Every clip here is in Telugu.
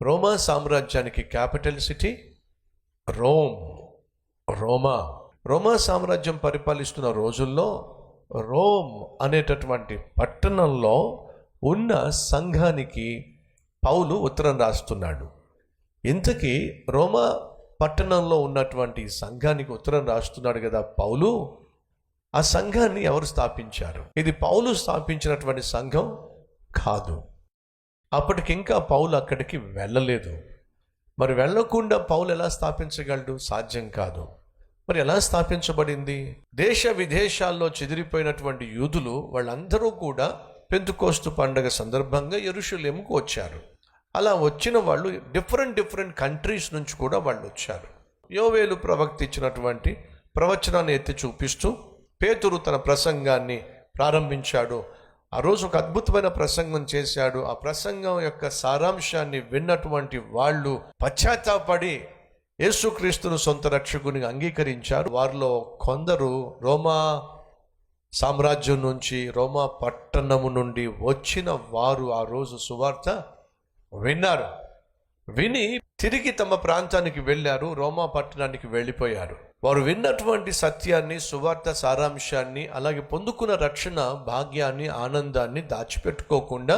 రోమా సామ్రాజ్యానికి క్యాపిటల్ సిటీ రోమా సామ్రాజ్యం పరిపాలిస్తున్న రోజుల్లో రోమ్ అనేటటువంటి పట్టణంలో ఉన్న సంఘానికి పౌలు ఉత్తరం రాస్తున్నాడు. ఇంతకీ రోమా పట్టణంలో ఉన్నటువంటి సంఘానికి ఉత్తరం రాస్తున్నాడు కదా పౌలు. ఆ సంఘాన్ని ఎవరు స్థాపించారు? ఇది పౌలు స్థాపించినటువంటి సంఘం కాదు. అప్పటికింకా పౌలు అక్కడికి వెళ్ళలేదు. మరి వెళ్ళకుండా పౌలు ఎలా స్థాపించగలడు? సాధ్యం కాదు. మరి ఎలా స్థాపించబడింది? దేశ విదేశాల్లో చెదిరిపోయినటువంటి యూదులు వాళ్ళందరూ కూడా పెంతెకోస్తు పండగ సందర్భంగా యెరూషలేముకు వచ్చారు. అలా వచ్చిన వాళ్ళు డిఫరెంట్ కంట్రీస్ నుంచి కూడా వాళ్ళు వచ్చారు. యోవేలు ప్రవక్త ఇచ్చినటువంటి ప్రవచనాన్ని ఎత్తి చూపిస్తూ పేతురు తన ప్రసంగాన్ని ప్రారంభించాడు. ఆ రోజు ఒక అద్భుతమైన ప్రసంగం చేశాడు. ఆ ప్రసంగం యొక్క సారాంశాన్ని విన్నటువంటి వాళ్ళు పశ్చాత్తాపడి యేసుక్రీస్తును సొంత రక్షకునిగా అంగీకరించారు. వారిలో కొందరు రోమా సామ్రాజ్యం నుంచి, రోమా పట్టణము నుండి వచ్చిన వారు ఆ రోజు సువార్త విన్నారు. విని తిరిగి తమ ప్రాంతానికి వెళ్ళారు. రోమా పట్టణానికి వెళ్ళిపోయారు. వారు విన్నటువంటి సత్యాన్ని, సువార్త సారాంశాన్ని, అలాగే పొందుకున్న రక్షణ భాగ్యాన్ని, ఆనందాన్ని దాచిపెట్టుకోకుండా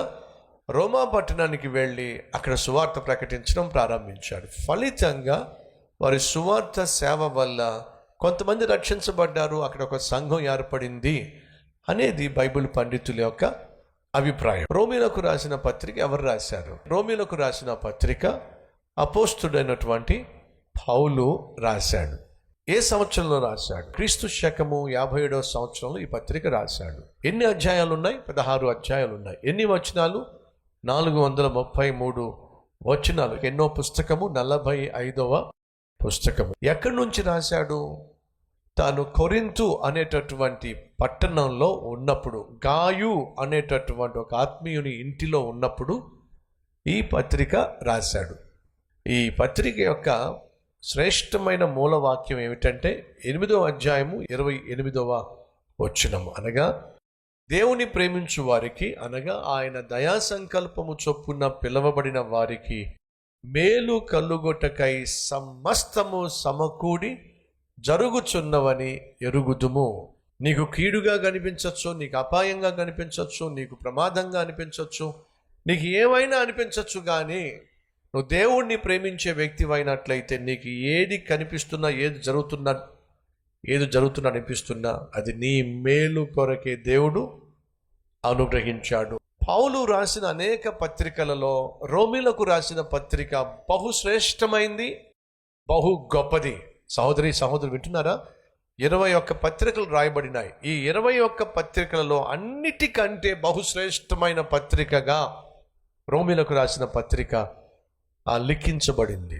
రోమా పట్టణానికి వెళ్ళి అక్కడ సువార్త ప్రకటించడం ప్రారంభించారు. ఫలితంగా వారి సువార్త సేవ వల్ల కొంతమంది రక్షించబడ్డారు. అక్కడ ఒక సంఘం ఏర్పడింది అనేది బైబిల్ పండితుల యొక్క అభిప్రాయం. రోమీలకు రాసిన పత్రిక ఎవరు రాశారు? రోమీలకు రాసిన పత్రిక అపోస్తుడైనటువంటి పౌలు రాశాడు. ఏ సంవత్సరంలో రాశాడు? క్రీస్తు శకము 57వ సంవత్సరంలో ఈ పత్రిక రాశాడు. ఎన్ని అధ్యాయాలు ఉన్నాయి? 16 అధ్యాయాలు ఉన్నాయి. ఎన్ని వచనాలు? 433 వచనాలు. ఎన్నో పుస్తకము? 45వ పుస్తకము. ఎక్కడి నుంచి రాశాడు? తాను కొరింథు అనేటటువంటి పట్టణంలో ఉన్నప్పుడు, గాయు అనేటటువంటి ఒక ఆత్మీయుని ఇంటిలో ఉన్నప్పుడు ఈ పత్రిక రాశాడు. ఈ పత్రిక యొక్క శ్రేష్టమైన మూలవాక్యం ఏమిటంటే 8వ అధ్యాయము 28వ వచనము. అనగా దేవుని ప్రేమించు వారికి, అనగా ఆయన దయా సంకల్పము చొప్పున పిలవబడిన వారికి మేలు కలుగొటకై సమస్తము సమకూడి జరుగుచున్నవని ఎరుగుదుము. నీకు కీడుగా కనిపించవచ్చు, నీకు అపాయంగా కనిపించవచ్చు, నీకు ప్రమాదంగా అనిపించవచ్చు, నీకు ఏమైనా అనిపించవచ్చు. కానీ నువ్వు దేవుణ్ణి ప్రేమించే వ్యక్తి అయినట్లయితే నీకు ఏది కనిపిస్తున్నా, ఏది జరుగుతున్నా అనిపిస్తున్నా అది నీ మేలు కొరకే దేవుడు అనుగ్రహించాడు. పౌలు రాసిన అనేక పత్రికలలో రోమీలకు రాసిన పత్రిక బహుశ్రేష్టమైంది, బహు గొప్పది. సహోదరు వింటున్నారా? 21 పత్రికలు రాయబడినాయి. ఈ 21 పత్రికలలో అన్నిటికంటే బహుశ్రేష్టమైన పత్రికగా రోమీలకు రాసిన పత్రిక లిఖించబడింది.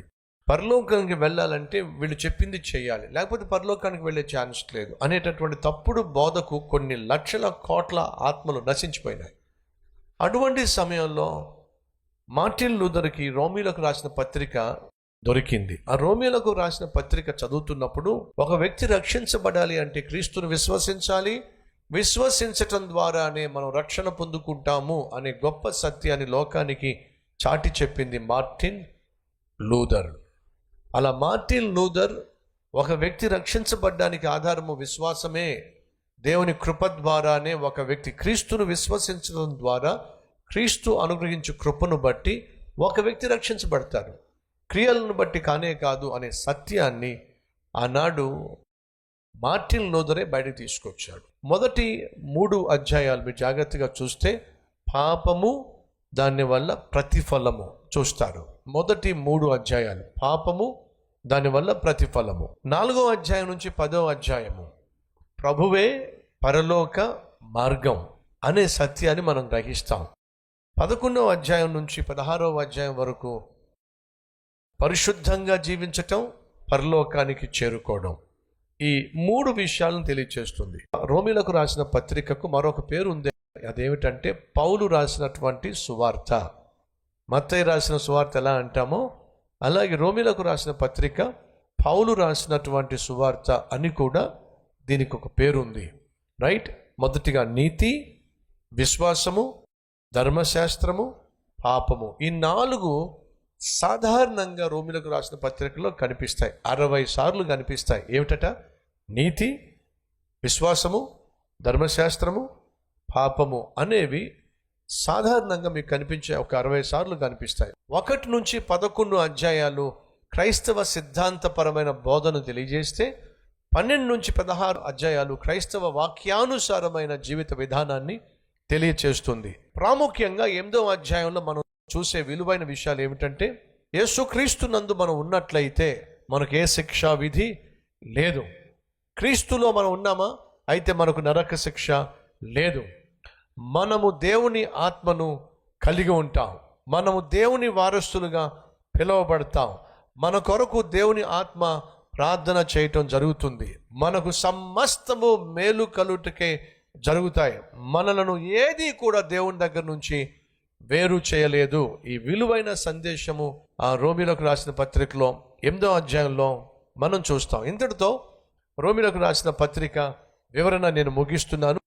పరలోకానికి వెళ్ళాలంటే వీళ్ళు చెప్పింది చేయాలి, లేకపోతే పరలోకానికి వెళ్ళే ఛాన్స్ లేదు అనేటటువంటి తప్పుడు బోధకు కొన్ని లక్షల కోట్ల ఆత్మలు నశించిపోయినాయి. అటువంటి సమయంలో మార్టిన్ లూథర్కి రోమీలకు రాసిన పత్రిక దొరికింది. ఆ రోమీలకు రాసిన పత్రిక చదువుతున్నప్పుడు ఒక వ్యక్తి రక్షించబడాలి అంటే క్రీస్తును విశ్వసించాలి, విశ్వసించటం ద్వారానే మనం రక్షణ పొందుకుంటాము అనే గొప్ప సత్యాన్ని లోకానికి చాటి చెప్పింది మార్టిన్ లూథర్. అలా మార్టిన్ లూథర్ ఒక వ్యక్తి రక్షించబడ్డానికి ఆధారము విశ్వాసమే. దేవుని కృప ద్వారానే ఒక వ్యక్తి క్రీస్తును విశ్వసించడం ద్వారా, క్రీస్తు అనుగ్రహించు కృపను బట్టి ఒక వ్యక్తి రక్షించబడతారు, క్రియలను బట్టి కానే కాదు అనే సత్యాన్ని ఆనాడు మార్టిన్ లూథరే బయటకు తీసుకొచ్చాడు. మొదటి 3 అధ్యాయాలు మీరు జాగ్రత్తగా చూస్తే పాపము, దానివల్ల ప్రతిఫలము చూస్తారు. మొదటి 3 అధ్యాయాలు పాపము, దానివల్ల ప్రతిఫలము. 4వ అధ్యాయం నుంచి 10వ అధ్యాయము ప్రభువే పరలోక మార్గం అనే సత్యాన్ని మనం గ్రహిస్తాం. 11వ అధ్యాయం నుంచి 16వ అధ్యాయం వరకు పరిశుద్ధంగా జీవించటం, పరలోకానికి చేరుకోవడం, ఈ 3 విషయాలను తెలియజేస్తుంది. రోమీలకు రాసిన పత్రికకు మరొక పేరు ఉంది. అదేమిటంటే పౌలు రాసినటువంటి సువార్త. మత్తయి రాసిన సువార్త ఎలా అంటామో అలాగే రోమీలకు రాసిన పత్రిక పౌలు రాసినటువంటి సువార్త అని కూడా దీనికి ఒక పేరు ఉంది. రైట్? మొదటిగా నీతి, విశ్వాసము, ధర్మశాస్త్రము, పాపము. ఈ 4 సాధారణంగా రోమిలకు రాసిన పత్రికలో కనిపిస్తాయి, 60 సార్లు కనిపిస్తాయి. ఏమిటట? నీతి, విశ్వాసము, ధర్మశాస్త్రము, పాపము అనేవి సాధారణంగా మీకు కనిపించే ఒక 60 సార్లు కనిపిస్తాయి. 1 నుంచి 11 అధ్యాయాలు క్రైస్తవ సిద్ధాంతపరమైన బోధను తెలియజేస్తే 12 నుంచి 16 అధ్యాయాలు క్రైస్తవ వాక్యానుసారమైన జీవిత విధానాన్ని తెలియచేస్తుంది. ప్రాముఖ్యంగా 8వ అధ్యాయంలో మనం చూసే విలువైన విషయాలు ఏమిటంటే, యేసుక్రీస్తు నందు మనం ఉన్నట్లయితే మనకు ఏ శిక్షా విధి లేదు. క్రీస్తులో మనం ఉన్నామా? అయితే మనకు నరక శిక్ష లేదు. మనము దేవుని ఆత్మను కలిగి ఉంటాం. మనము దేవుని వారసులుగా పిలువబడతాం. మన కొరకు దేవుని ఆత్మ ప్రార్థన చేయటం జరుగుతుంది. మనకు సమస్తము మేలు కలుగుటకే జరుగుతాయి. మనలను ఏది కూడా దేవుని దగ్గర నుంచి వేరు చేయలేదు. ఈ విలువైన సందేశము ఆ రోమిలకు రాసిన పత్రికలో 8వ అధ్యాయంలో మనం చూస్తాం. ఇంతటితో రోమిలకు రాసిన పత్రిక వివరణ నేను ముగిస్తున్నాను.